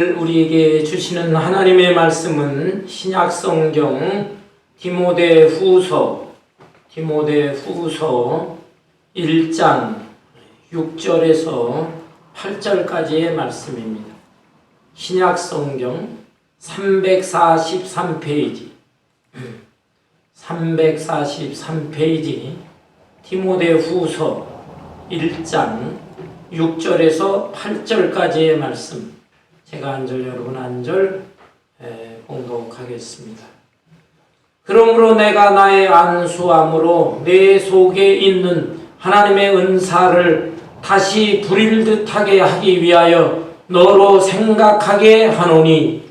우리에게 주시는 하나님의 말씀은 신약성경 디모데후서 1장 6절에서 8절까지의 말씀입니다. 신약성경 343페이지 디모데후서 1장 6절에서 8절까지의 말씀, 제가 한 절 여러분 한 절 봉독하겠습니다. 그러므로 내가 나의 안수함으로 내 속에 있는 하나님의 은사를 다시 부릴 듯하게 하기 위하여 너로 생각하게 하노니,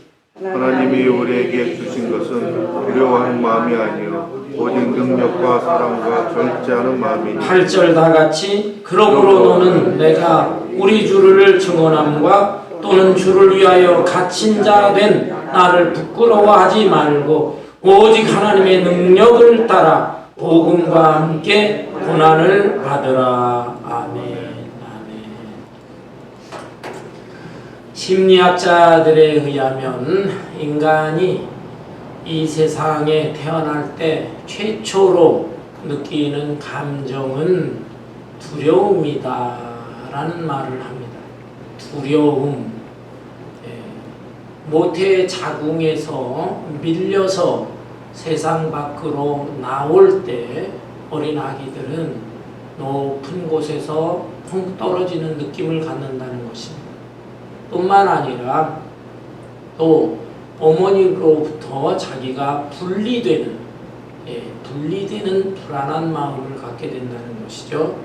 하나님이 우리에게 주신 것은 두려워하는 마음이 아니요 오직 능력과 사랑과 절제하는 마음이니. 8절 다 같이. 그러므로 너는 내가 우리 주를 증언함과 또는 주를 위하여 갇힌 자 된 나를 부끄러워하지 말고 오직 하나님의 능력을 따라 복음과 함께 고난을 받으라. 아멘. 심리학자들에 의하면 인간이 이 세상에 태어날 때 최초로 느끼는 감정은 두려움이다 라는 말을 합니다. 두려움. 모태의 자궁에서 밀려서 세상 밖으로 나올 때 어린 아기들은 높은 곳에서 펑 떨어지는 느낌을 갖는다는 것입니다. 뿐만 아니라 또 어머니로부터 자기가 분리되는 불안한 마음을 갖게 된다는 것이죠.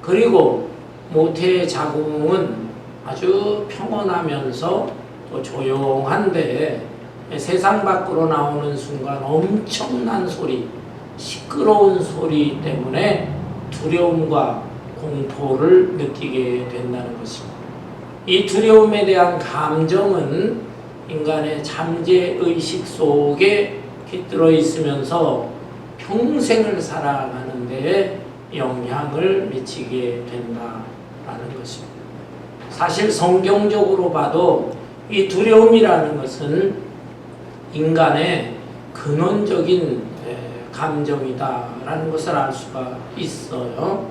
그리고 모태의 자궁은 아주 평온하면서 또 조용한데 세상 밖으로 나오는 순간 엄청난 소리, 시끄러운 소리 때문에 두려움과 공포를 느끼게 된다는 것입니다. 이 두려움에 대한 감정은 인간의 잠재의식 속에 깃들어 있으면서 평생을 살아가는 데 영향을 미치게 된다라는 것입니다. 사실 성경적으로 봐도 이 두려움이라는 것은 인간의 근원적인 감정이다라는 것을 알 수가 있어요.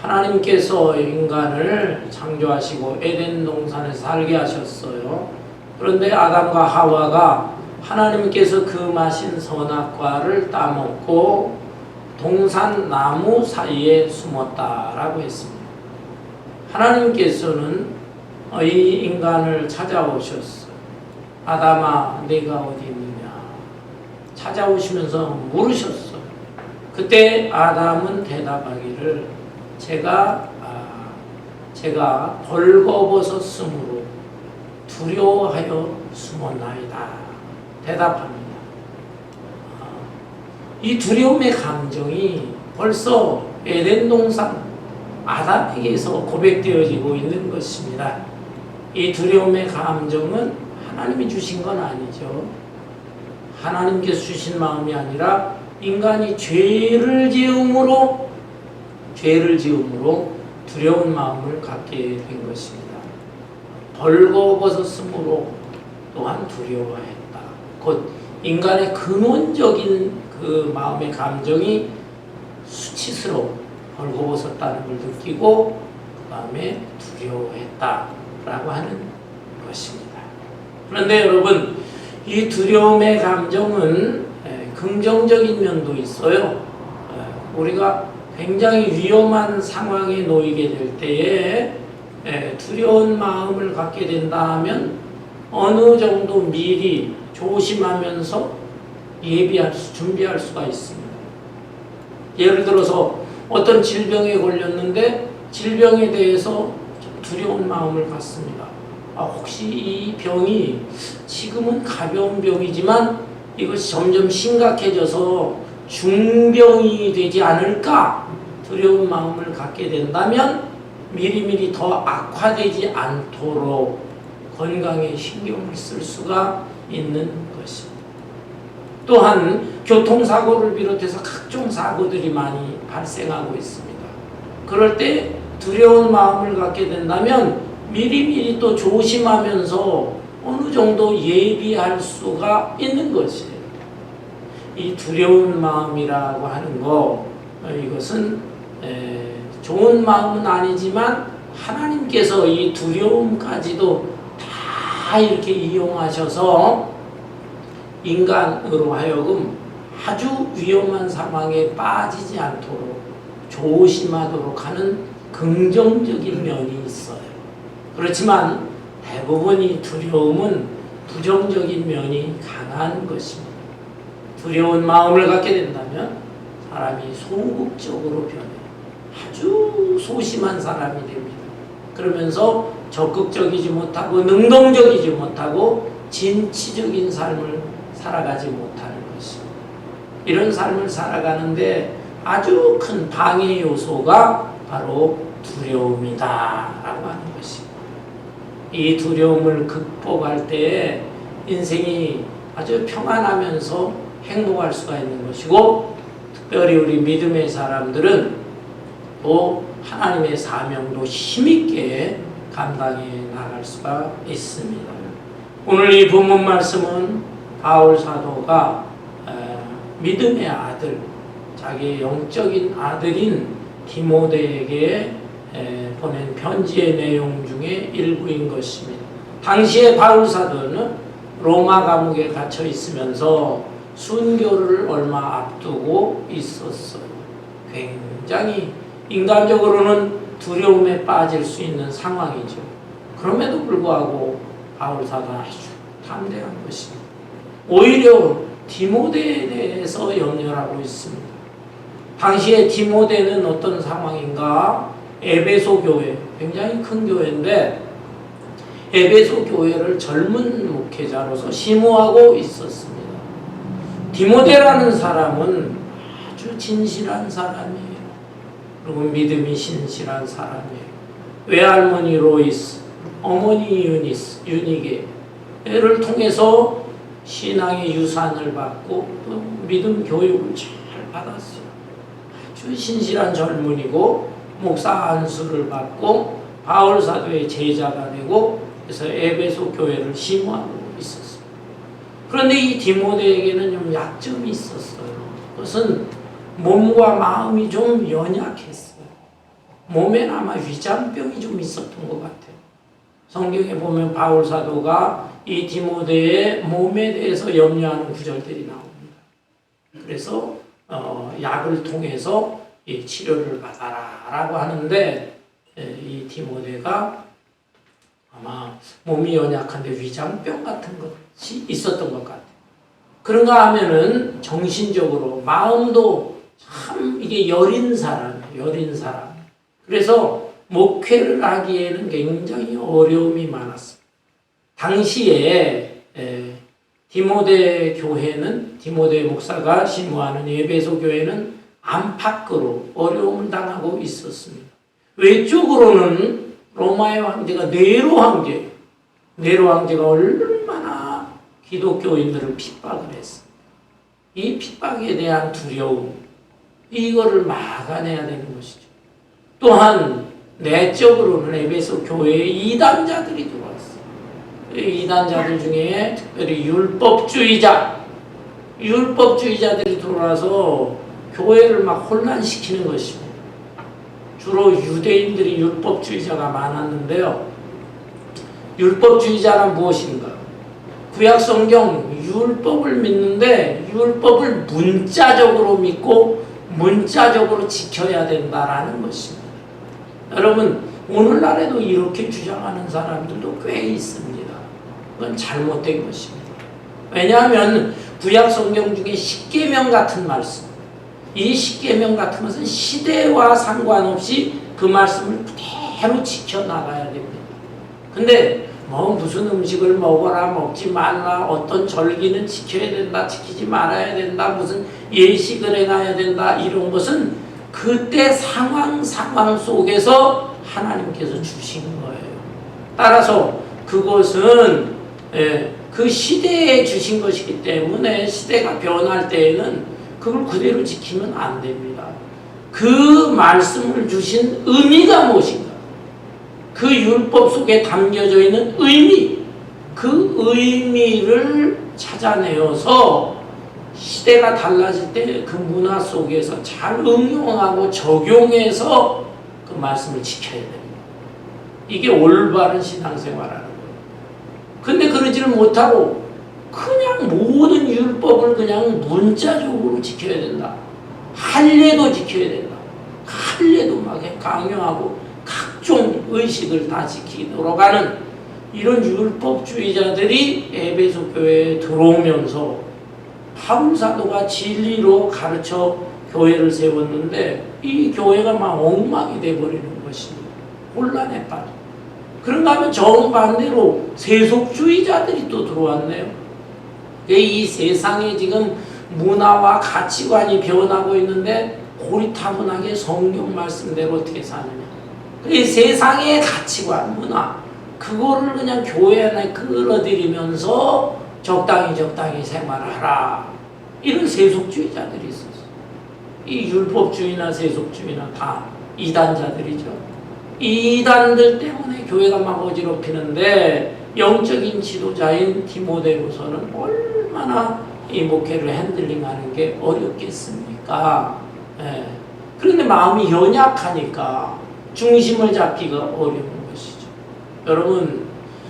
하나님께서 인간을 창조하시고 에덴 동산에 살게 하셨어요. 그런데 아담과 하와가 하나님께서 금하신 선악과를 따먹고 동산 나무 사이에 숨었다라고 했습니다. 하나님께서는 이 인간을 찾아오셨어요. 아담아, 네가 어디 있느냐? 찾아오시면서 물으셨어요. 그때 아담은 대답하기를 제가 벌거벗었으므로 두려워하여 숨었나이다 대답합니다. 이 두려움의 감정이 벌써 에덴 동산 아담에게서 고백되어지고 있는 것입니다. 이 두려움의 감정은 하나님이 주신 건 아니죠. 하나님께서 주신 마음이 아니라 인간이 죄를 지음으로 두려운 마음을 갖게 된 것입니다. 벌거벗었으므로 또한 두려워했다. 곧 인간의 근원적인 그 마음의 감정이 수치스러워 벌거벗었다는 걸 느끼고 그 다음에 두려워했다라고 하는 것입니다. 그런데 여러분, 이 두려움의 감정은 긍정적인 면도 있어요. 우리가 굉장히 위험한 상황에 놓이게 될 때에 두려운 마음을 갖게 된다면 어느 정도 미리 조심하면서 준비할 수가 있습니다. 예를 들어서 어떤 질병에 걸렸는데 질병에 대해서 두려운 마음을 갖습니다. 혹시 이 병이 지금은 가벼운 병이지만 이것이 점점 심각해져서 중병이 되지 않을까 두려운 마음을 갖게 된다면 미리미리 더 악화되지 않도록 건강에 신경을 쓸 수가 있는 것입니다. 또한 교통사고를 비롯해서 각종 사고들이 많이 발생하고 있습니다. 그럴 때 두려운 마음을 갖게 된다면 미리미리 또 조심하면서 어느 정도 예비할 수가 있는 것이에요. 이 두려운 마음이라고 하는 거, 이것은 좋은 마음은 아니지만 하나님께서 이 두려움까지도 다 이렇게 이용하셔서 인간으로 하여금 아주 위험한 상황에 빠지지 않도록 조심하도록 하는 긍정적인 면이 있어요. 그렇지만 대부분 이 두려움은 부정적인 면이 강한 것입니다. 두려운 마음을 갖게 된다면 사람이 소극적으로 변해요. 아주 소심한 사람이 됩니다. 그러면서 적극적이지 못하고 능동적이지 못하고 진취적인 삶을 살아가지 못하는 것입니다. 이런 삶을 살아가는데 아주 큰 방해 요소가 바로 두려움이다라고 하는 것입니다. 이 두려움을 극복할 때에 인생이 아주 평안하면서 행복할 수가 있는 것이고, 특별히 우리 믿음의 사람들은 또 하나님의 사명도 힘있게 감당해 나갈 수가 있습니다. 오늘 이 본문 말씀은 바울 사도가 믿음의 아들, 자기의 영적인 아들인 디모데에게 보낸 편지의 내용 중에 일부인 것입니다. 당시에 바울 사도는 로마 감옥에 갇혀 있으면서 순교를 얼마 앞두고 있었어요. 굉장히 인간적으로는 두려움에 빠질 수 있는 상황이죠. 그럼에도 불구하고 바울 사도는 아주 담대한 것입니다. 오히려 디모데에 대해서 염려를 하고 있습니다. 당시에 디모데는 어떤 상황인가? 에베소 교회, 굉장히 큰 교회인데 에베소 교회를 젊은 목회자로서 심우하고 있었습니다. 디모데라는 사람은 아주 진실한 사람이에요. 그리고 믿음이 신실한 사람이에요. 외할머니 로이스, 어머니 유니게를 통해서 신앙의 유산을 받고 또 믿음 교육을 잘 받았어요. 아주 신실한 젊은이고 목사 안수를 받고 바울 사도의 제자가 되고, 그래서 에베소 교회를 심호하고 있었어요. 그런데 이 디모데에게는 좀 약점이 있었어요. 그것은 몸과 마음이 좀 연약했어요. 몸에는 아마 위장병이 좀 있었던 것 같아요. 성경에 보면 바울 사도가 이 디모데의 몸에 대해서 염려하는 구절들이 나옵니다. 그래서 약을 통해서 이 치료를 받아라 라고 하는데, 이 디모데가 아마 몸이 연약한데 위장병 같은 것이 있었던 것 같아요. 그런가 하면은 정신적으로 마음도 참 이게 여린 사람. 그래서 목회를 하기에는 굉장히 어려움이 많았어요. 당시에 디모데 교회는, 디모데 목사가 심무하는 에베소 교회는 안팎으로 어려움을 당하고 있었습니다. 외적으로는 로마의 황제가 네로 황제가 얼마나 기독교인들을 핍박을 했어요. 이 핍박에 대한 두려움, 이거를 막아내야 되는 것이죠. 또한 내적으로는 에베소 교회에 이단자들이 들어왔어요. 이단자들 중에 특별히 율법주의자들이 들어와서 교회를 막 혼란시키는 것입니다. 주로 유대인들이 율법주의자가 많았는데요. 율법주의자란 무엇인가? 구약성경 율법을 믿는데 율법을 문자적으로 믿고 문자적으로 지켜야 된다라는 것입니다. 여러분, 오늘날에도 이렇게 주장하는 사람들도 꽤 있습니다. 그건 잘못된 것입니다. 왜냐하면 구약성경 중에 십계명 같은 말씀, 이 십계명 같은 것은 시대와 상관없이 그 말씀을 그대로 지켜나가야 됩니다. 근데 무슨 음식을 먹어라, 먹지 말라, 어떤 절기는 지켜야 된다, 지키지 말아야 된다, 무슨 예식을 해놔야 된다, 이런 것은 그때 상황 속에서 하나님께서 주신 거예요. 따라서 그것은 그 시대에 주신 것이기 때문에 시대가 변할 때에는 그걸 그대로 지키면 안 됩니다. 그 말씀을 주신 의미가 무엇인가? 그 율법 속에 담겨져 있는 의미, 그 의미를 찾아내어서 시대가 달라질 때 그 문화 속에서 잘 응용하고 적용해서 그 말씀을 지켜야 됩니다. 이게 올바른 신앙생활하는 거예요. 근데 그러지를 못하고 그냥 모든 율법을 그냥 문자적으로 지켜야 된다. 할례도 지켜야 된다. 할례도 막 강요하고 각종 의식을 다 지키도록 하는 이런 율법주의자들이 에베소 교회에 들어오면서 바울 사도가 진리로 가르쳐 교회를 세웠는데 이 교회가 막 엉망이 돼버리는 것입니다. 혼란에 빠져. 그런가 하면 정반대로 세속주의자들이 또 들어왔네요. 이 세상에 지금 문화와 가치관이 변하고 있는데 고리타분하게 성경 말씀대로 어떻게 사느냐. 이 세상의 가치관, 문화 그거를 그냥 교회 안에 끌어들이면서 적당히 생활하라. 이런 세속주의자들이 있었어요. 이 율법주의나 세속주의나 다 이단자들이죠. 이 이단들 때문에 교회가 막 어지럽히는데 영적인 지도자인 디모데후서는 얼마나 이 목회를 핸들링하는 게 어렵겠습니까? 예. 그런데 마음이 연약하니까 중심을 잡기가 어려운 것이죠.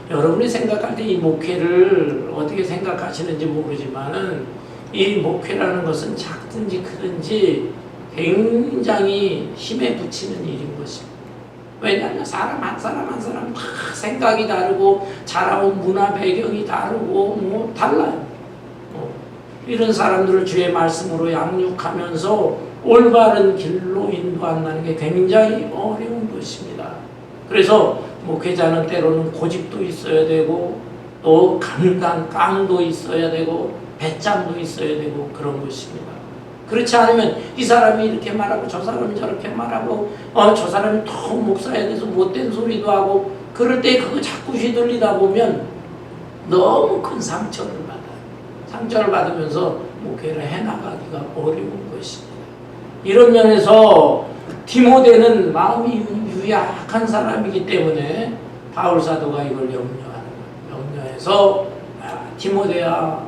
여러분이 생각할 때 이 목회를 어떻게 생각하시는지 모르지만은 이 목회라는 것은 작든지 크든지 굉장히 힘에 부치는 일인 것입니다. 왜냐하면 사람 한 사람 다 생각이 다르고 자라온 문화 배경이 다르고 뭐 달라요. 이런 사람들을 주의 말씀으로 양육하면서 올바른 길로 인도한다는 게 굉장히 어려운 것입니다. 그래서 목회자는 때로는 고집도 있어야 되고 또 깡도 있어야 되고 배짱도 있어야 되고 그런 것입니다. 그렇지 않으면 이 사람이 이렇게 말하고 저 사람이 저렇게 말하고 저 사람이 더 목사에 대해서 못된 소리도 하고 그럴 때 그거 자꾸 휘둘리다 보면 너무 큰 상처를 받아요. 상처를 받으면서 목회를 해나가기가 어려운 것입니다. 이런 면에서 디모데는 마음이 유약한 사람이기 때문에 바울 사도가 이걸 염려해서 디모데야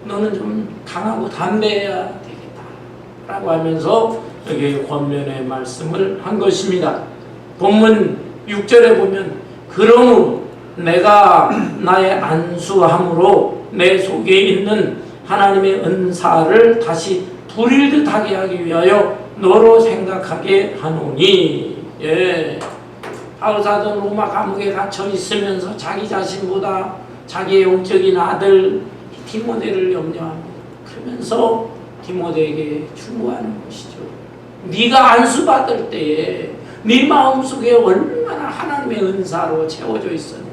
너는 좀 강하고 담대해야 되겠다 라고 하면서 여기 권면의 말씀을 한 것입니다. 본문 6절에 보면 그러므로 내가 나의 안수함으로 내 속에 있는 하나님의 은사를 다시 불일듯 하게 하기 위하여 너로 생각하게 하노니. 예. 바울 사도는 로마 감옥에 갇혀 있으면서 자기 자신보다 자기의 영적인 아들 디모데를 염려합니다. 그러면서 디모데에게 충고하는 것이죠. 네가 안수받을 때에 네 마음속에 얼마나 하나님의 은사로 채워져 있었냐.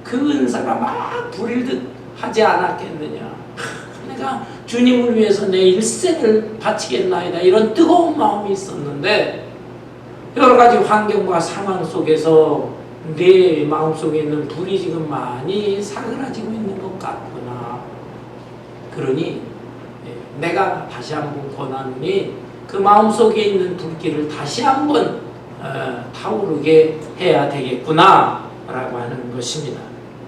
그 은사가 막 불일듯 하지 않았겠느냐. 내가 주님을 위해서 내 일생을 바치겠나이다. 이런 뜨거운 마음이 있었는데 여러 가지 환경과 상황 속에서 내 마음속에 있는 불이 지금 많이 사그라지고 있는 것 같구나. 그러니 내가 다시 한번 권하노니 그 마음속에 있는 불길을 다시 한번 타오르게 해야 되겠구나 라고 하는 것입니다.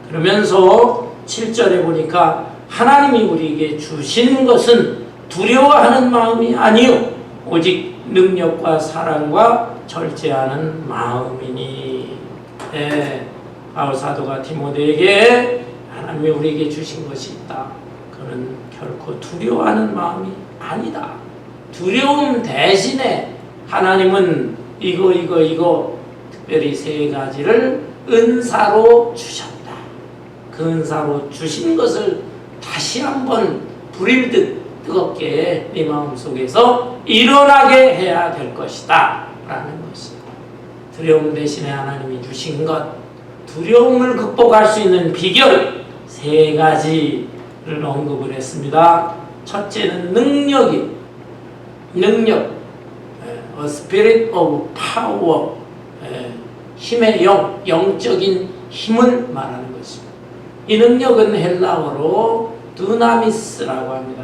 그러면서 7절에 보니까 하나님이 우리에게 주신 것은 두려워하는 마음이 아니요 오직 능력과 사랑과 절제하는 마음이니. 바울 사도가 디모데에게 하나님이 우리에게 주신 것이 있다. 그는 결코 두려워하는 마음이 아니다. 두려움 대신에 하나님은 이거 특별히 세 가지를 은사로 주셨다. 그 은사로 주신 것을 다시 한번 불일듯 뜨겁게 네 마음속에서 일어나게 해야 될 것이다 라는 것입니다. 두려움 대신에 하나님이 주신 것, 두려움을 극복할 수 있는 비결 세 가지를 언급을 했습니다. 첫째는 능력, a spirit of power, 힘의 영적인 힘을 말하는 것입니다. 이 능력은 헬라어로 두나미스라고 합니다.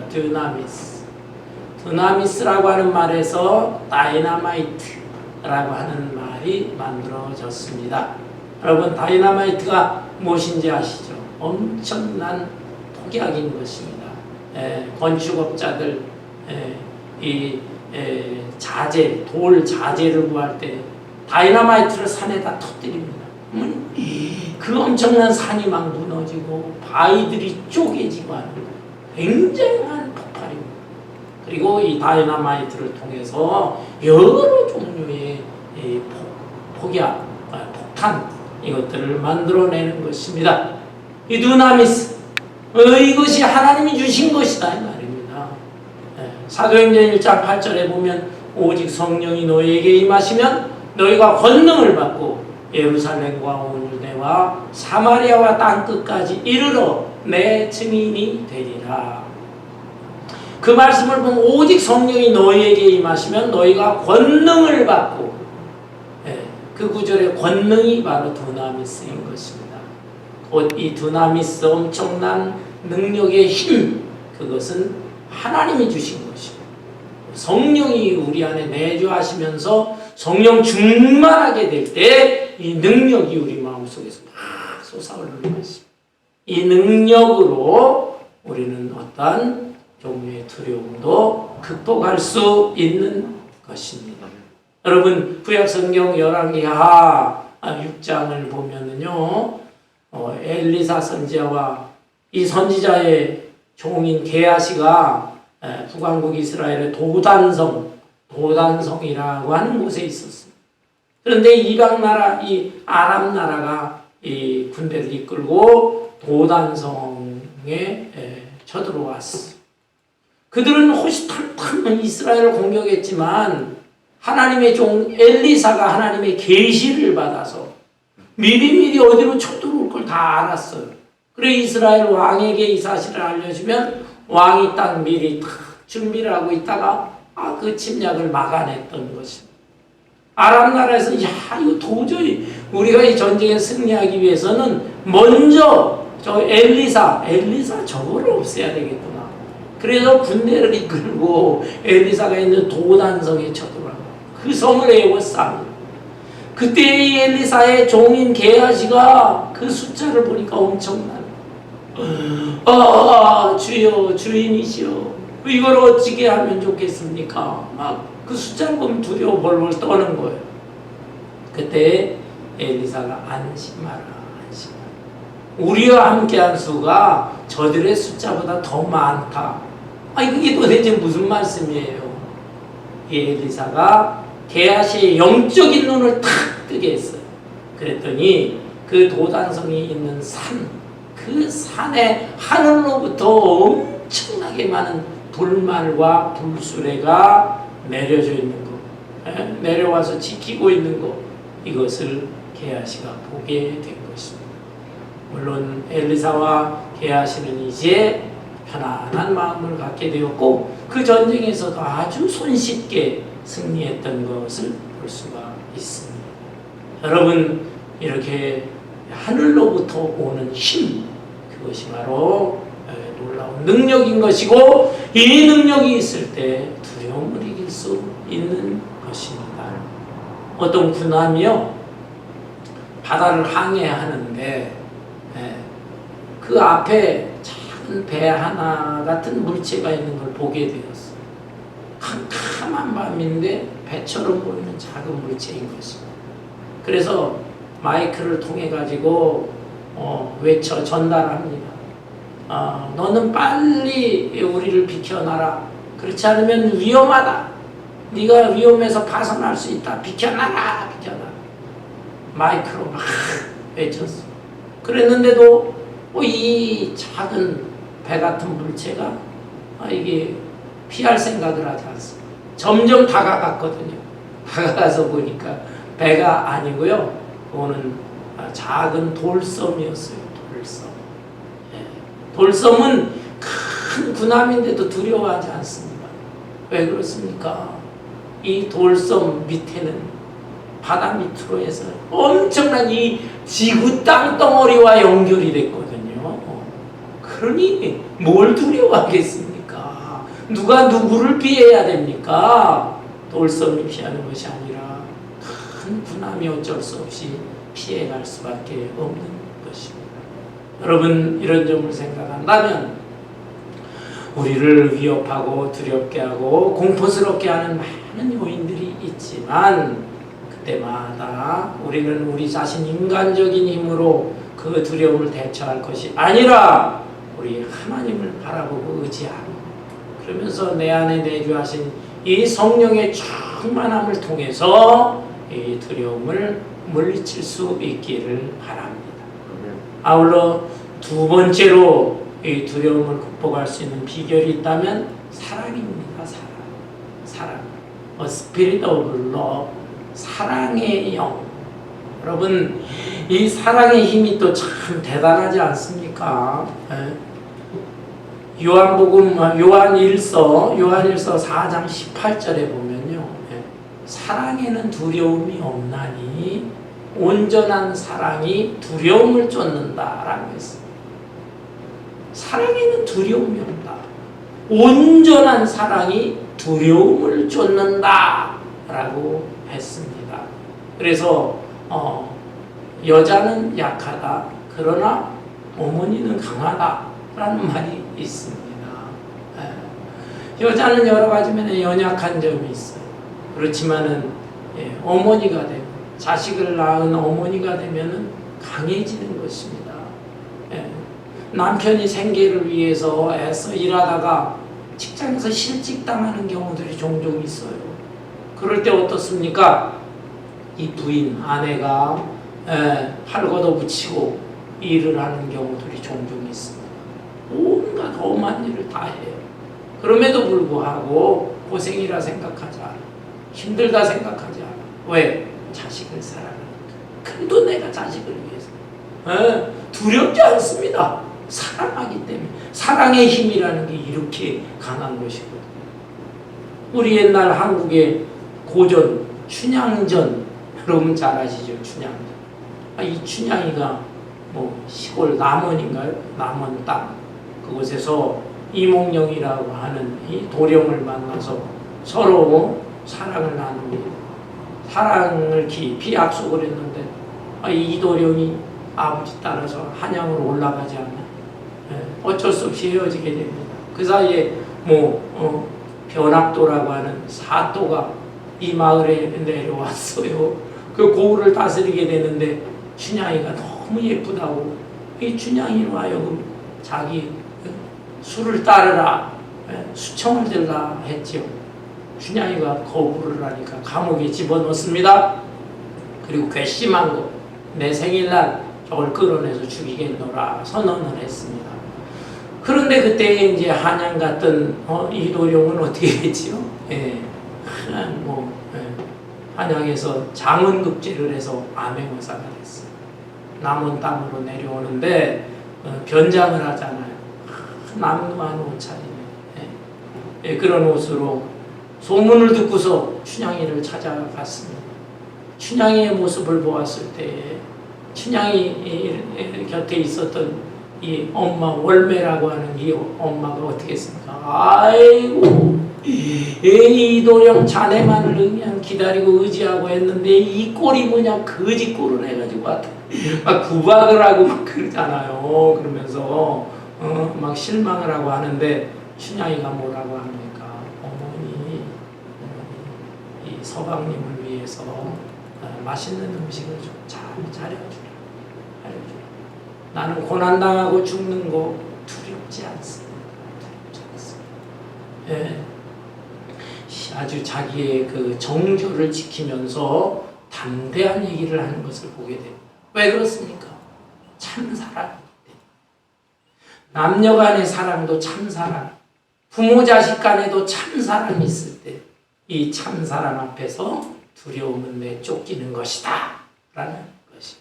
두나미스라고 하는 말에서 다이나마이트라고 하는 말이 만들어졌습니다. 여러분 다이나마이트가 무엇인지 아시죠? 엄청난 폭약인 것입니다. 건축업자들 자재, 돌 자재를 구할 때 다이너마이트를 산에다 터뜨립니다. 그 엄청난 산이 막 무너지고 바위들이 쪼개지고 하는 굉장한 폭발입니다. 그리고 이 다이너마이트를 통해서 여러 종류의 폭약, 폭탄 이것들을 만들어내는 것입니다. 이 두나미스, 이것이 하나님이 주신 것이다 이 말입니다. 사도행전 1장 8절에 보면 오직 성령이 너희에게 임하시면 너희가 권능을 받고 예루살렘과 온 유대와 사마리아와 땅끝까지 이르러 내 증인이 되리라. 그 말씀을 보면 오직 성령이 너희에게 임하시면 너희가 권능을 받고, 그 구절에 권능이 바로 두나미스인 것입니다. 곧 이 두나미스 엄청난 능력의 힘, 그것은 하나님이 주신 것이고 성령이 우리 안에 내주하시면서 성령 충만하게 될 때 이 능력이 우리 마음속에서 막 솟아오르는 것입니다. 이 능력으로 우리는 어떤 종류의 두려움도 극복할 수 있는 것입니다. 여러분 구약성경 열왕기하 6장을 보면은요, 엘리사 선지자와 이 선지자의 종인 게하시가 북왕국 이스라엘의 도단성이라고 하는 곳에 있었습니다. 그런데 이방 나라, 이 아람 나라가 이 군대를 이끌고 도단성에 쳐들어왔어. 그들은 호시탐탐 이스라엘을 공격했지만 하나님의 종 엘리사가 하나님의 계시를 받아서 미리미리 어디로 쳐들어올 걸 다 알았어요. 그래 이스라엘 왕에게 이 사실을 알려주면 왕이 딱 미리 준비를 하고 있다가 그 침략을 막아냈던 것입니다. 아람 나라에서 이거 도저히 우리가 이 전쟁에 승리하기 위해서는 먼저 저 엘리사 저거를 없애야 되겠구나. 그래서 군대를 이끌고 엘리사가 있는 도단성에 쳐들어가고 그 성을 에워쌌습니다. 그때 이 엘리사의 종인 게하시가 그 숫자를 보니까 엄청난 주여 주인이시여 이걸 어찌게 하면 좋겠습니까? 막 그 숫자를 보면 두려워 벌벌 떠는 거예요. 그때 엘리사가 안심하라. 우리와 함께한 수가 저들의 숫자보다 더 많다. 그게 도대체 무슨 말씀이에요? 이 엘리사가 게하시의 영적인 눈을 탁 뜨게 했어요. 그랬더니 그 도단성이 있는 그 산의 하늘로부터 엄청나게 많은 불말과 불수레가 내려져 있는 것, 내려와서 지키고 있는 것, 이것을 게하시가 보게 된 것입니다. 물론 엘리사와 게하시는 이제 편안한 마음을 갖게 되었고 그 전쟁에서도 아주 손쉽게 승리했던 것을 볼 수가 있습니다. 여러분 이렇게 하늘로부터 오는 힘, 그것이 바로 놀라운 능력인 것이고 이 능력이 있을 때 두려움을 이길 수 있는 것입니다. 어떤 군함이요 바다를 항해하는데 그 앞에 작은 배 하나 같은 물체가 있는 걸 보게 되었어요. 캄캄한 밤인데 배처럼 보이는 작은 물체인 것입니다. 그래서 마이크를 통해 가지고 외쳐 전달합니다. 너는 빨리 우리를 비켜나라. 그렇지 않으면 위험하다. 네가 위험해서 파손할 수 있다. 비켜나라. 마이크로 막 외쳤어. 그랬는데도 이 작은 배 같은 물체가 이게 피할 생각을 하지 않습니다. 점점 다가갔거든요. 다가가서 보니까 배가 아니고요. 그거는 작은 돌섬이었어요. 돌섬은 큰 군함인데도 두려워하지 않습니다. 왜 그렇습니까? 이 돌섬 밑에는 바다 밑으로 해서 엄청난 이 지구 땅덩어리와 연결이 됐거든요. 그러니 뭘 두려워하겠습니까? 누가 누구를 피해야 됩니까? 돌섬이 피하는 것이 아니라 큰 군함이 어쩔 수 없이 피해갈 수밖에 없는 것입니다. 여러분 이런 점을 생각한다면 우리를 위협하고 두렵게 하고 공포스럽게 하는 많은 요인들이 있지만 그때마다 우리는 우리 자신 인간적인 힘으로 그 두려움을 대처할 것이 아니라 우리 하나님을 바라보고 의지하고 그러면서 내 안에 내주하신 이 성령의 충만함을 통해서 이 두려움을 물리칠 수 있기를 바랍니다. 아울러 두 번째로 이 두려움을 극복할 수 있는 비결이 있다면 사랑입니다. 사랑. A spirit of love. 사랑의 영. 여러분 이 사랑의 힘이 또 참 대단하지 않습니까? 요한복음 요한일서 4장 18절에 보면요. 사랑에는 두려움이 없나니 온전한 사랑이 두려움을 쫓는다라고 했습니다. 사랑에는 두려움이 없다. 온전한 사랑이 두려움을 쫓는다라고 했습니다. 그래서 여자는 약하다. 그러나 어머니는 강하다라는 말이 있습니다. 여자는 여러 가지 면에 연약한 점이 있어요. 그렇지만은 어머니가 되고 자식을 낳은 어머니가 되면은 강해지는 것입니다. 남편이 생계를 위해서 애써 일하다가 직장에서 실직당하는 경우들이 종종 있어요. 그럴 때 어떻습니까? 이 부인, 아내가 팔 걷어붙이고 일을 하는 경우들이 종종 있습니다. 온갖 험한 일을 다 해요. 그럼에도 불구하고 고생이라 생각하지 않아. 힘들다 생각하지 않아. 왜? 자식을 사랑하니까. 그래도 내가 자식을 위해서. 두렵지 않습니다. 사랑하기 때문에. 사랑의 힘이라는 게 이렇게 강한 것이거든요. 우리 옛날 한국의 고전, 춘향전, 여러분 잘 아시죠? 춘향전. 이 춘향이가 뭐 시골 남원인가요? 남원 땅. 그곳에서 이몽룡이라고 하는 이 도령을 만나서 서로 사랑을 나눕니다. 사랑을 깊이 약속을 했는데 이 도령이 아버지 따라서 한양으로 올라가지 않나. 어쩔 수 없이 헤어지게 됩니다. 그 사이에 변학도라고 하는 사또가 이 마을에 내려왔어요. 그 고을을 다스리게 되는데 춘향이가 너무 예쁘다고 이 춘향이로 하여금 자기 수를 따르라, 수청을 들라 했지요. 춘향이가 거부를 하니까 감옥에 집어넣습니다. 그리고 괘씸한 거, 내 생일날 저걸 끌어내서 죽이겠노라 선언을 했습니다. 그런데 그때 이제 한양 갔던 이도령은 어떻게 했지요? 한양에서 장원급제를 해서 암행어사가 됐어요. 남원 땅으로 내려오는데 변장을 하잖아요. 남루한 옷차림에 그런 옷으로 소문을 듣고서 춘향이를 찾아갔습니다. 춘향이의 모습을 보았을 때 춘향이 곁에 있었던 이 엄마 월매라고 하는 이 엄마가 어떻게 했습니까? 아이고 이도령 자네만을 그냥 기다리고 의지하고 했는데 이 꼴이 뭐냐 거지 꼴을 해가지고 막 구박을 하고 막 그러잖아요. 그러면서 막 실망을 하고 하는데 춘향이가 뭐라고 합니까? 어머니 이 서방님을 위해서 맛있는 음식을 좀 잘 차려주라. 나는 고난당하고 죽는 거 두렵지 않습니다. 아주 자기의 그 정조를 지키면서 담대한 얘기를 하는 것을 보게 됩니다. 왜 그렇습니까? 참사랑. 남녀 간의 사랑도 참사랑, 부모 자식 간에도 참사랑이 있을 때 이 참사랑 앞에서 두려움은 내쫓기는 것이다 라는 것이.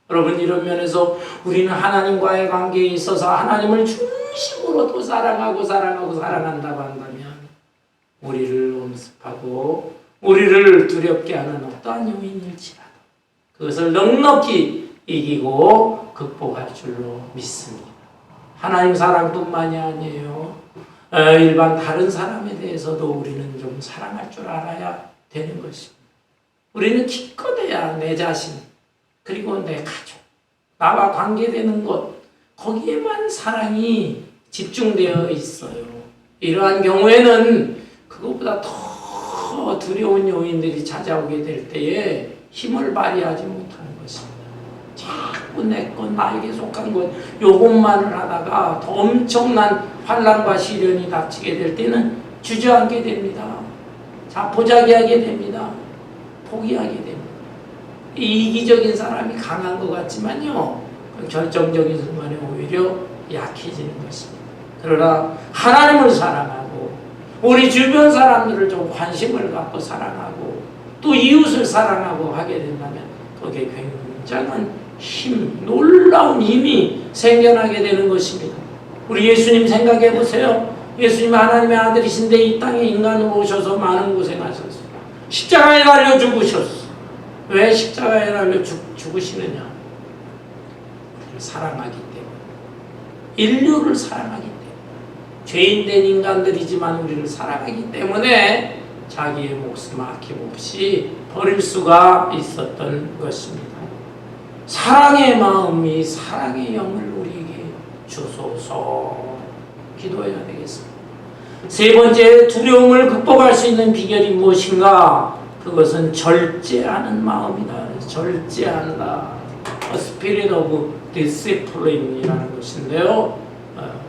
여러분 이런 면에서 우리는 하나님과의 관계에 있어서 하나님을 중심으로 또 사랑한다고 한다면 우리를 엄습하고 우리를 두렵게 하는 어떠한 요인일지라도 그것을 넉넉히 이기고 극복할 줄로 믿습니다. 하나님 사랑뿐만이 아니에요. 일반 다른 사람에 대해서도 우리는 좀 사랑할 줄 알아야 되는 것입니다. 우리는 기껏해야 내 자신 그리고 내 가족 나와 관계되는 것 거기에만 사랑이 집중되어 있어요. 이러한 경우에는 그것보다 더 두려운 요인들이 찾아오게 될 때에 힘을 발휘하지 못하는 것입니다. 자꾸 내 것, 나에게 속한 것, 요것만을 하다가 더 엄청난 환난과 시련이 닥치게 될 때는 주저앉게 됩니다. 자포자기하게 됩니다. 포기하게 됩니다. 이기적인 사람이 강한 것 같지만요, 결정적인 순간에 오히려 약해지는 것입니다. 그러나 하나님을 사랑하고 우리 주변 사람들을 좀 관심을 갖고 사랑하고 또 이웃을 사랑하고 하게 된다면 거기에 굉장한 힘, 놀라운 힘이 생겨나게 되는 것입니다. 우리 예수님 생각해 보세요. 예수님 하나님의 아들이신데 이 땅에 인간으로 오셔서 많은 고생하셨어요. 십자가에 달려 죽으셨어요. 왜 십자가에 달려 죽으시느냐? 우리를 사랑하기 때문에. 인류를 사랑하기 때문에. 죄인된 인간들이지만 우리를 사랑하기 때문에 자기의 목숨 아낌없이 버릴 수가 있었던 것입니다. 사랑의 마음이 사랑의 영을 우리에게 주소서. 기도해야 되겠습니다. 세 번째, 두려움을 극복할 수 있는 비결이 무엇인가? 그것은 절제하는 마음이다. 절제한다. A spirit of discipline이라는 것인데요.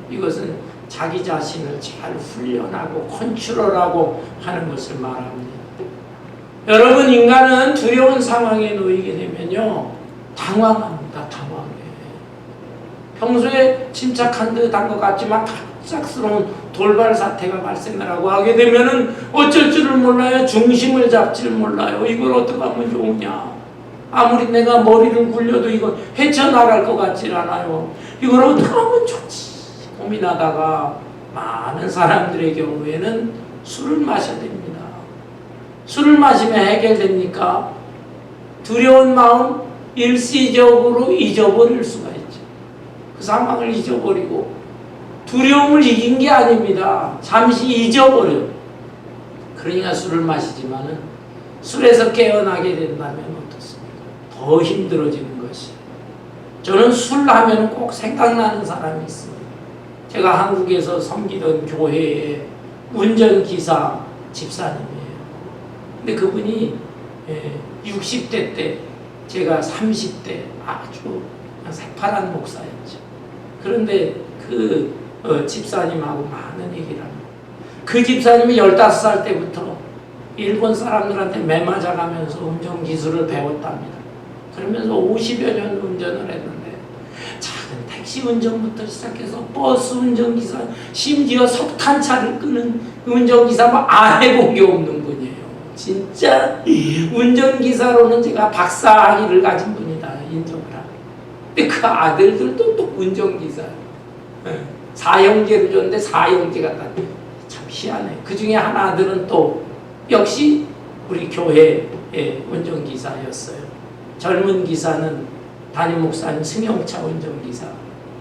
이것은 자기 자신을 잘 훈련하고 컨트롤하고 하는 것을 말합니다. 여러분, 인간은 두려운 상황에 놓이게 되면요, 당황합니다. 당황해. 평소에 침착한 듯한 것 같지만 갑작스러운 돌발 사태가 발생을 하고 하게 되면은 어쩔 줄을 몰라요. 중심을 잡지를 몰라요. 이걸 어떻게 하면 좋으냐. 아무리 내가 머리를 굴려도 이거 헤쳐나갈 것 같질 않아요. 이걸 어떻게 하면 좋지. 고민하다가 많은 사람들의 경우에는 술을 마셔야 됩니다. 술을 마시면 해결됩니까? 두려운 마음 일시적으로 잊어버릴 수가 있죠. 그 상황을 잊어버리고 두려움을 이긴 게 아닙니다. 잠시 잊어버려요. 그러니까 술을 마시지만은 술에서 깨어나게 된다면 어떻습니까? 더 힘들어지는 것이. 저는 술 하면 꼭 생각나는 사람이 있습니다. 제가 한국에서 섬기던 교회의 운전기사 집사님이에요. 근데 그분이 60대 때 제가 30대 아주 새파란 목사였죠. 그런데 그 집사님하고 많은 얘기를 합니다. 그 집사님이 15살 때부터 일본 사람들한테 매맞아가면서 운전기술을 배웠답니다. 그러면서 50여 년 운전을 했는데 작은 택시 운전부터 시작해서 버스 운전기사, 심지어 석탄차를 끄는 운전기사 안 해본 게 없는 분이에요. 진짜 운전기사로는 제가 박사학위를 가진 분이다 인정을 합니다. 근데 그 아들들도 또 운전기사예요. 사형제를 줬는데 사형제가 참 희한해. 그 중에 하나 아들은 또 역시 우리 교회의 운전기사였어요. 젊은 기사는 담임 목사님 승용차 운전기사,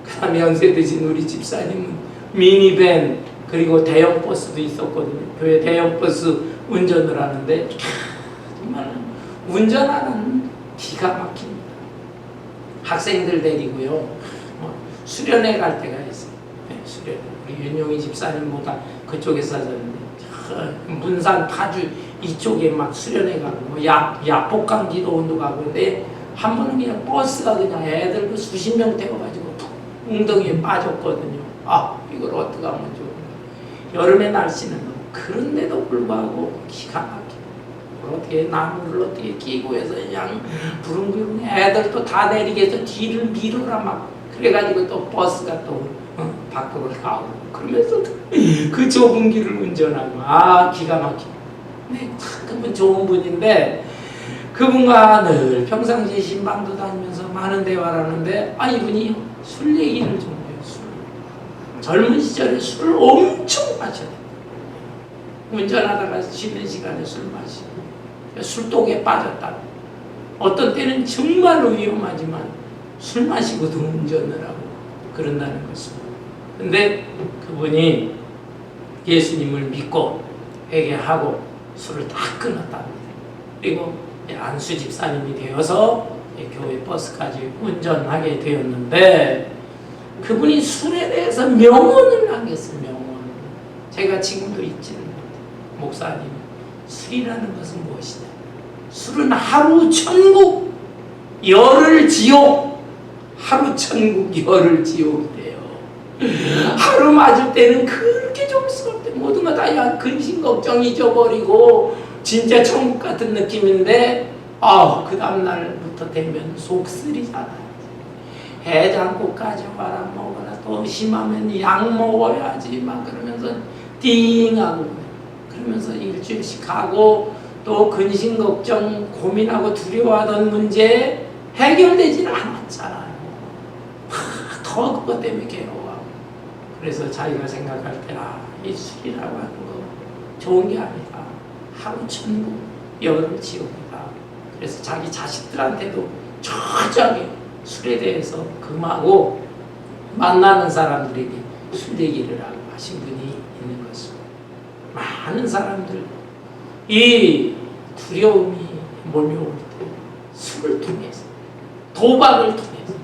그 다음에 연세 드신 우리 집사님은 미니밴 그리고 대형 버스도 있었거든요. 교회 대형 버스 운전을 하는데 정말 운전하는 기가 막힙니다. 학생들 데리고요 수련회 갈 때가 있어요. 수련회. 우리 윤용희 집사님보다 그쪽에 사셨는데 문산 파주 이쪽에 막 수련회 가고 뭐 야복강 기도원도 가고 근데 한 번은 그냥 버스가 그냥 애들 그 수십 명 태워가지고 웅덩이에 빠졌거든요. 아 이걸 어떻게 하면 좋은가. 여름의 날씨는 그런데도 불구하고 기가 막히고 어떻게 나무를 어떻게 끼고 해서 그냥 부릉부릉 애들도 다 내리게 해서 뒤를 밀어라 막 그래가지고 또 버스가 또 밖으로 나오고 그러면서 그 좁은 길을 운전하고 기가 막히고 네, 그분 좋은 분인데 그분과 늘 평상시에 신방도 다니면서 많은 대화를 하는데 이분이 술 얘기를 좀 해요. 술. 젊은 시절에 술을 엄청 마셔요. 운전하다가 쉬는 시간에 술 마시고 술독에 빠졌다. 어떤 때는 정말로 위험하지만 술 마시고도 운전을 하고 그런다는 것입니다. 근데 그분이 예수님을 믿고 회개하고 술을 다 끊었답니다. 그리고 안수 집사님이 되어서 교회 버스까지 운전하게 되었는데 그분이 술에 대해서 명언을 하겠어요. 명언. 제가 지금도 잊지는 못해요. 목사님, 술이라는 것은 무엇이냐? 술은 하루 천국, 열흘 지옥. 하루 천국, 열흘 지옥이래요. 하루 맞을 때는 그렇게 좋을 수가 없대. 모든 거 다 근심 걱정 잊어버리고 진짜 천국 같은 느낌인데, 그 다음날부터 되면 속쓰리잖아요. 해장국 가져와라, 먹어라. 또 심하면 약 먹어야지. 막 그러면서 띵하고, 그러면서 일주일씩 가고, 또 근심 걱정 고민하고 두려워하던 문제 해결되지는 않았잖아요. 더 그것 때문에 괴로워하고. 그래서 자기가 생각할 때나 이 술이라고 하는 거 좋은 게 아니다. 하루 천국, 열흘 지옥이다. 그래서 자기 자식들한테도 철저하게 술에 대해서 금하고 만나는 사람들에게 술 얘기를 하고 하신 분이 있는 것입니다. 많은 사람들 이 두려움이 몰려올 때 술을 통해서, 도박을 통해서,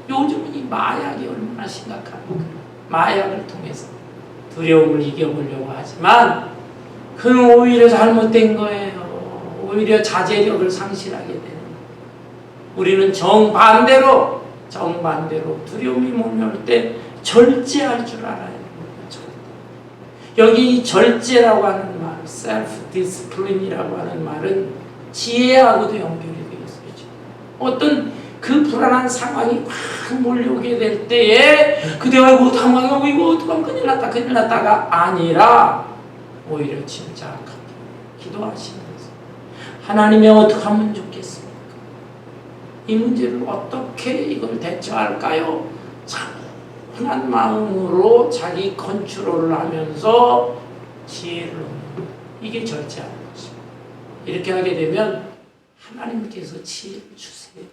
요즘은 이 마약이 얼마나 심각합니까? 마약을 통해서 두려움을 이겨보려고 하지만 그건 오히려 잘못된 거예요. 오히려 자제력을 상실하게 되는 거예요. 우리는 정반대로 두려움이 몰려올 때 절제할 줄 알아야 됩니다. 여기 절제라고 하는 말, self discipline이라고 하는 말은 지혜하고도 연결이 되어 있어요. 어떤 그 불안한 상황이 확 몰려오게 될 때에 그대가 이거 당황하고 이거 어떡하면 큰일 났다가 아니라 오히려 침착하게 기도하시면서 하나님이 어떻게 하면 좋겠습니까? 이 문제를 어떻게 이걸 대처할까요? 차분한 마음으로 자기 컨트롤을 하면서 지혜를 얻는, 이게 절제하는 것입니다. 이렇게 하게 되면 하나님께서 지혜를 주세요.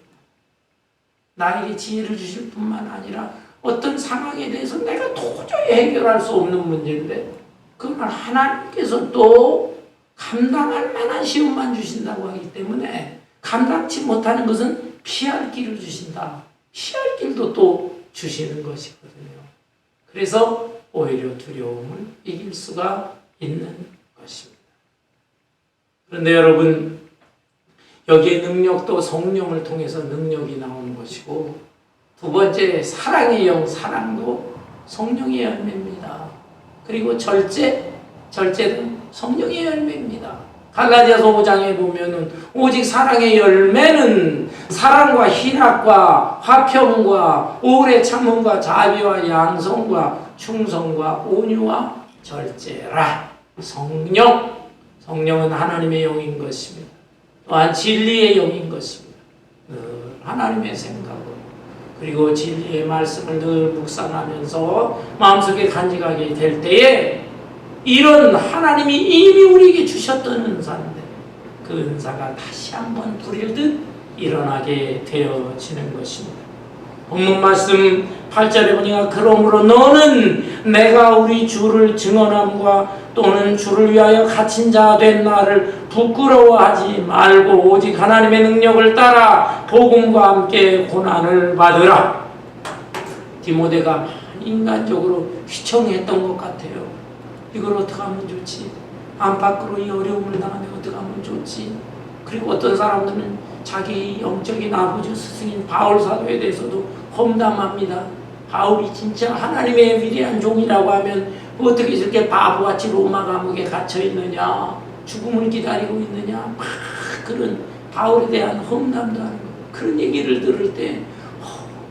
나에게 지혜를 주실 뿐만 아니라 어떤 상황에 대해서 내가 도저히 해결할 수 없는 문제인데 그걸 하나님께서 또 감당할 만한 시험만 주신다고 하기 때문에 감당치 못하는 것은 피할 길을 주신다. 피할 길도 또 주시는 것이거든요. 그래서 오히려 두려움을 이길 수가 있는 것입니다. 그런데 여러분, 여기에 능력도 성령을 통해서 능력이 나오는 것이고, 두 번째 사랑의 영, 사랑도 성령의 열매입니다. 그리고 절제도 성령의 열매입니다. 갈라디아서 5장에 보면은 오직 사랑의 열매는 사랑과 희락과 화평과 오래 참음과 자비와 양성과 충성과 온유와 절제라. 성령은 하나님의 영인 것입니다. 또한 진리의 영인 것입니다. 하나님의 생각으로, 그리고 진리의 말씀을 늘 묵상하면서 마음속에 간직하게 될 때에 이런 하나님이 이미 우리에게 주셨던 은사인데 그 은사가 다시 한번 부릴듯 일어나게 되어지는 것입니다. 본문 말씀 8절에 보니까 그러므로 너는 내가 우리 주를 증언함과 또는 주를 위하여 갇힌 자 된 나를 부끄러워하지 말고 오직 하나님의 능력을 따라 복음과 함께 고난을 받으라. 디모데가 인간적으로 휘청했던 것 같아요. 이걸 어떻게 하면 좋지? 안팎으로 이 어려움을 당하면 어떻게 하면 좋지? 그리고 어떤 사람들은 자기 영적인 아버지 스승인 바울 사도에 대해서도 험담합니다. 바울이 진짜 하나님의 위대한 종이라고 하면 어떻게 저렇게 바보같이 로마 감옥에 갇혀 있느냐, 죽음을 기다리고 있느냐, 막 그런 바울에 대한 험담도 하는 거예요. 그런 얘기를 들을 때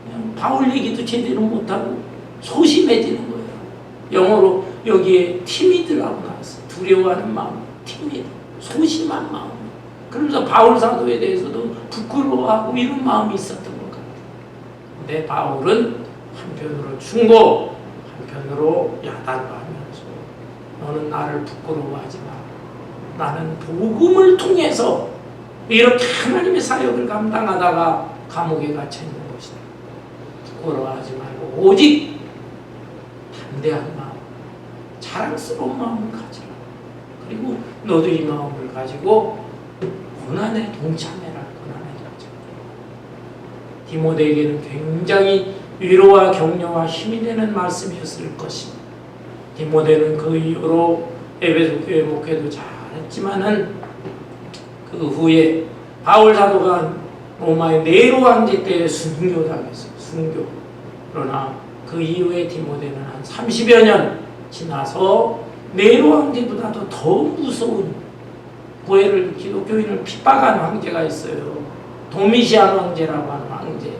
그냥 바울 얘기도 제대로 못하고 소심해지는 거예요. 영어로 여기에 티미드라고 나왔어요. 두려워하는 마음, 티미드, 소심한 마음. 그러면서 바울 사도에 대해서도 부끄러워하고 이런 마음이 있었던 것 같아요. 근데 바울은 한편으로 충고, 한편으로 야단을 하면서 너는 나를 부끄러워하지 마. 나는 복음을 통해서 이렇게 하나님의 사역을 감당하다가 감옥에 갇혀 있는 것이다. 부끄러워하지 말고 오직 담대한 마음, 자랑스러운 마음을 가지라. 그리고 너도 이 마음을 가지고 고난에 동참해라. 고난에 동참해라. 디모데에게는 굉장히 위로와 격려와 힘이 되는 말씀이었을 것입니다. 디모데는 그 이후로 에베소 교회 목회도 잘했지만은 그 후에 바울 사도가 로마의 네로 황제 때 순교당했어요. 순교. 그러나 그 이후에 디모데는 한 30여 년 지나서 네로 황제보다도 더 무서운 교회를 기독교인을 핍박한 황제가 있어요. 도미시안 황제라고 하는 황제.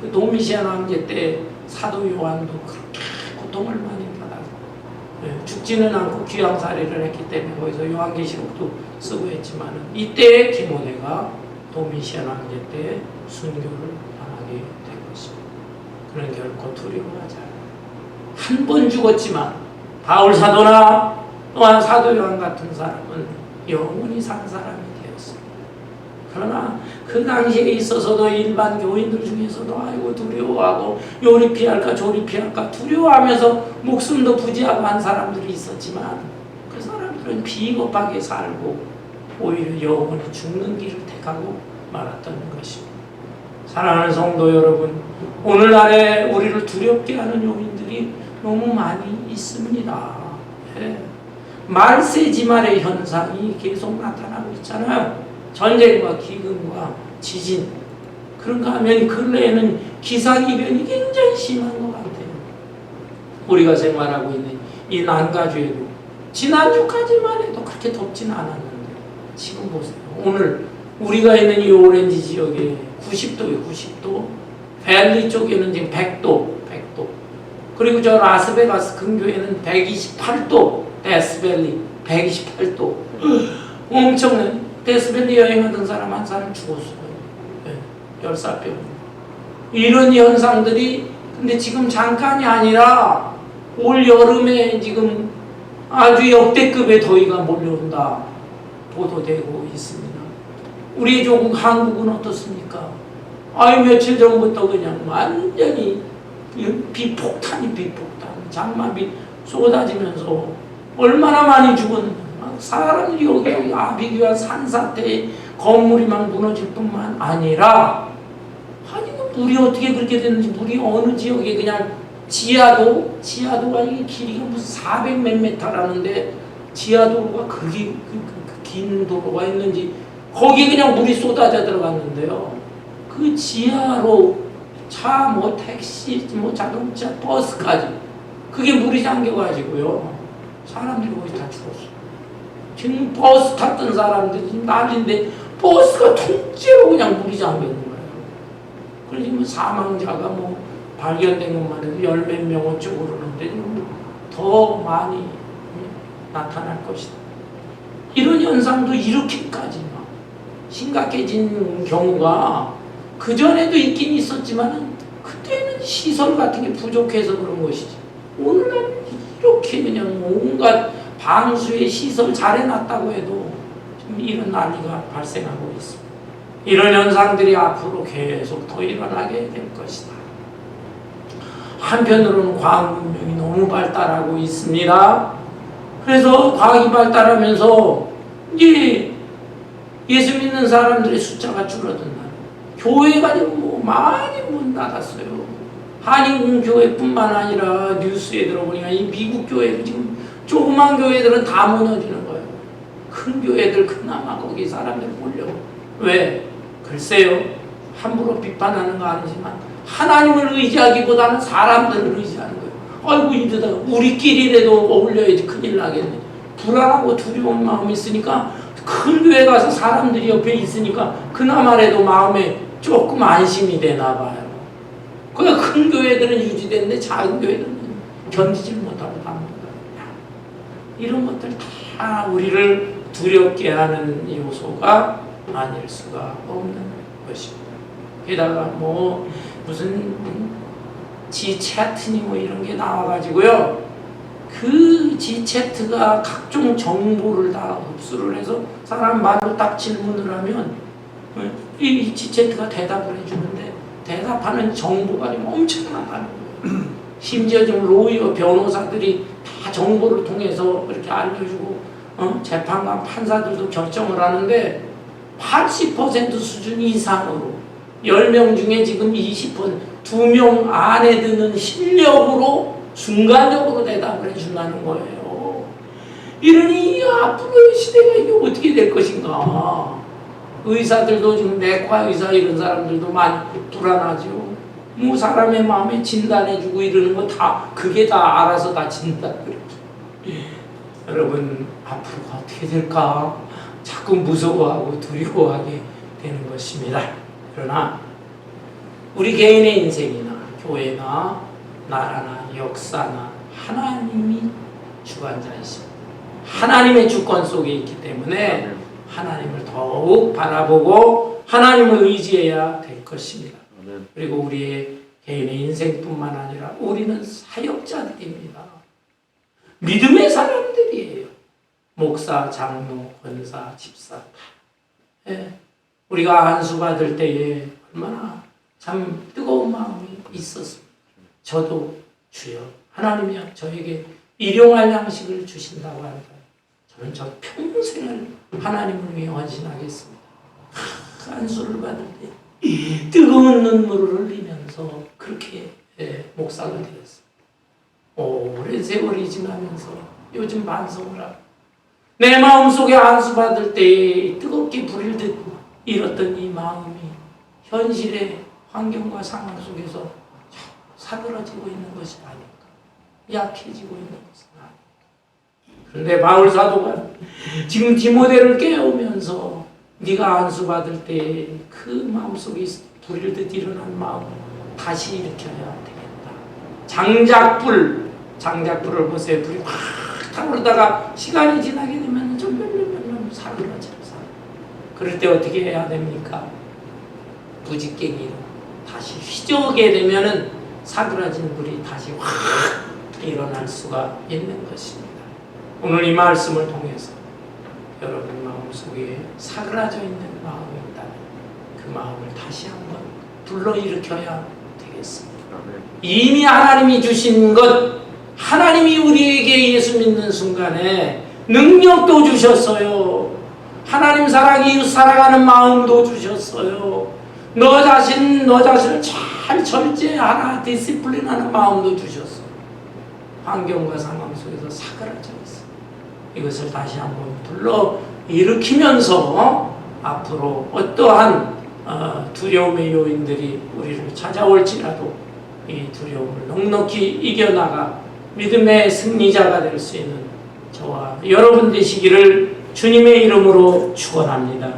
그 도미시안 황제 때 사도 요한도 그렇게 고통을 많이 받았어요. 죽지는 않고 귀양살이를 했기 때문에 거기서 요한계시록도 쓰고 했지만 이때 디모데가 도미시안 황제 때 순교를 당하게 된 것입니다. 그는 결코 두려워하지 않아요. 한 번 죽었지만 바울 사도나 또한 사도 요한 같은 사람은 영원히 산 사람이 되었습니다. 그러나 그 당시에 있어서도 일반 교인들 중에서도 아이고 두려워하고 요리 피할까 저리 피할까 두려워하면서 목숨도 부지하고 한 사람들이 있었지만 그 사람들은 비겁하게 살고 오히려 영원히 죽는 길을 택하고 말았던 것입니다. 사랑하는 성도 여러분, 오늘날에 우리를 두렵게 하는 요인들이 너무 많이 있습니다. 말세지말의 현상이 계속 나타나고 있잖아요. 전쟁과 기근과 지진. 그런가 하면 근래에는 기상이변이 굉장히 심한 것 같아요. 우리가 생활하고 있는 이 난가주에도 지난주까지만 해도 그렇게 덥진 않았는데 지금 보세요. 오늘 우리가 있는 이 오렌지 지역에 90도에 90도, 밸리 쪽에는 지금 100도. 그리고 저 라스베가스 근교에는 128도, 데스밸리 128도. 엄청난 데스밸리 여행하던 사람 한 사람 죽었어요. 열사병. 이런 현상들이 근데 지금 잠깐이 아니라 올 여름에 지금 아주 역대급의 더위가 몰려온다 보도되고 있습니다. 우리 조국 한국은 어떻습니까? 며칠 전부터 그냥 완전히 비폭탄, 장마비 쏟아지면서 얼마나 많이 죽었는지 사람들이 여기 아비규환 산사태에 건물이 막 무너질 뿐만 아니라 그 물이 어떻게 그렇게 됐는지 물이 어느 지역에 그냥 지하도가 이게 길이가 무슨 400 몇 미터라는데 지하도로가 그게 긴 도로가 있는지 거기 그냥 물이 쏟아져 들어갔는데요. 그 지하로 차, 택시, 자동차, 버스까지 그게 물이 잠겨가지고요. 사람들이 거기 다 죽었어요. 지금 버스 탔던 사람들이 지금 난리인데 버스가 통째로 그냥 물이 잠겨있는 거예요. 그래서 지금 사망자가 발견된 것만 해도 10몇 명 어쩌고 그러는데 더 많이 나타날 것이다. 이런 현상도 이렇게까지 막 심각해진 경우가 그전에도 있긴 있었지만 그때는 시설 같은 게 부족해서 그런 것이지. 오늘날 이렇게 그냥 온갖 방수의 시설 잘 해놨다고 해도 지금 이런 난리가 발생하고 있습니다. 이런 현상들이 앞으로 계속 더 일어나게 될 것이다. 한편으로는 과학 문명이 너무 발달하고 있습니다. 그래서 과학이 발달하면서 이제 예수 믿는 사람들의 숫자가 줄어든다. 교회가 지금 많이 문 닫았어요. 한인교회뿐만 아니라 뉴스에 들어보니까 이 미국 교회도 지금 조그만 교회들은 다 무너지는 거예요. 큰 교회들 그나마 거기 사람들 몰려. 왜? 글쎄요. 함부로 비판하는 거 아니지만 하나님을 의지하기보다는 사람들을 의지하는 거예요. 아이고 이러다가 우리끼리라도 어울려야지 큰일 나겠네. 불안하고 두려운 마음이 있으니까 큰 교회 가서 사람들이 옆에 있으니까 그나마라도 마음에 조금 안심이 되나 봐요. 그러니까 큰 교회들은 유지되는데 작은 교회들은 견디질 못하고 갑니다. 이런 것들 다 우리를 두렵게 하는 요소가 아닐 수가 없는 것입니다. 게다가 무슨 지채트니 이런 게 나와가지고요. 그 지채트가 각종 정보를 다 흡수를 해서 사람 말로 딱 질문을 하면 이 지채트가 대답을 해주는데 대답하는 정보가 좀 엄청나다는 거예요. 심지어 지금 로이어 변호사들이 다 정보를 통해서 이렇게 알려주고 재판관 판사들도 결정을 하는데 80% 수준 이상으로 10명 중에 지금 20% 수명 안에 드는 실력으로 순간적으로 대답을 해준다는 거예요. 이러니 앞으로의 시대가 이게 어떻게 될 것인가. 의사들도 지금 내과 의사 이런 사람들도 많이 불안하죠. 뭐 사람의 마음에 진단해주고 이러는 거 다 그게 다 알아서 다 진단. 여러분 앞으로가 어떻게 될까 자꾸 무서워하고 두려워하게 되는 것입니다. 그러나 우리 개인의 인생이나 교회나 나라나 역사나 하나님이 주관자이십니다. 하나님의 주권 속에 있기 때문에 하나님을 더욱 바라보고 하나님을 의지해야 될 것입니다. 그리고 우리의 개인의 인생뿐만 아니라 우리는 사역자들입니다. 믿음의 사람들이에요. 목사, 장로, 권사, 집사 다. 예. 우리가 안수 받을 때에 얼마나 참 뜨거운 마음이 있었습니다. 저도 주여 하나님이여 저에게 일용할 양식을 주신다고 한다. 저는 저 평생을 하나님을 위해 헌신하겠습니다. 안수를 받을 때 뜨거운 눈물을 흘리면서 그렇게 목사가 되었습니다. 오랜 세월이 지나면서 요즘 반성을 하고 내 마음속에 안수 받을 때 뜨겁게 불을 듯 일었던 이 마음이 현실의 환경과 상황 속에서 사그러지고 있는 것이 아닐까, 약해지고 있는 것은 아닐까. 그런데 바울 사도가 지금 디모데를 깨우면서 네가 안수 받을 때 그 마음속에 불일 듯 일어난 마음을 다시 일으켜야 되겠다. 장작불을 보세요. 불이 확 타오르다가 시간이 지나게 되면 좀 사그러져요. 그럴 때 어떻게 해야 됩니까? 부지깽이로 다시 휘저게 되면은 사그라진 불이 다시 확 일어날 수가 있는 것입니다. 오늘 이 말씀을 통해서 여러분 마음속에 사그라져 있는 마음이 있다면 그 마음을 다시 한번 불러일으켜야 되겠습니다. 이미 하나님이 주신 것, 하나님이 우리에게 예수 믿는 순간에 능력도 주셨어요. 하나님 사랑, 이웃 사랑하는 마음도 주셨어요. 너 자신을 잘 절제하라, 디시플린하는 마음도 주셨어요. 환경과 상황 속에서 사그라져 있어요. 이것을 다시 한번 불러 일으키면서 앞으로 어떠한 두려움의 요인들이 우리를 찾아올지라도 이 두려움을 넉넉히 이겨나가 믿음의 승리자가 될 수 있는 저와 여러분 되시기를 주님의 이름으로 축원합니다.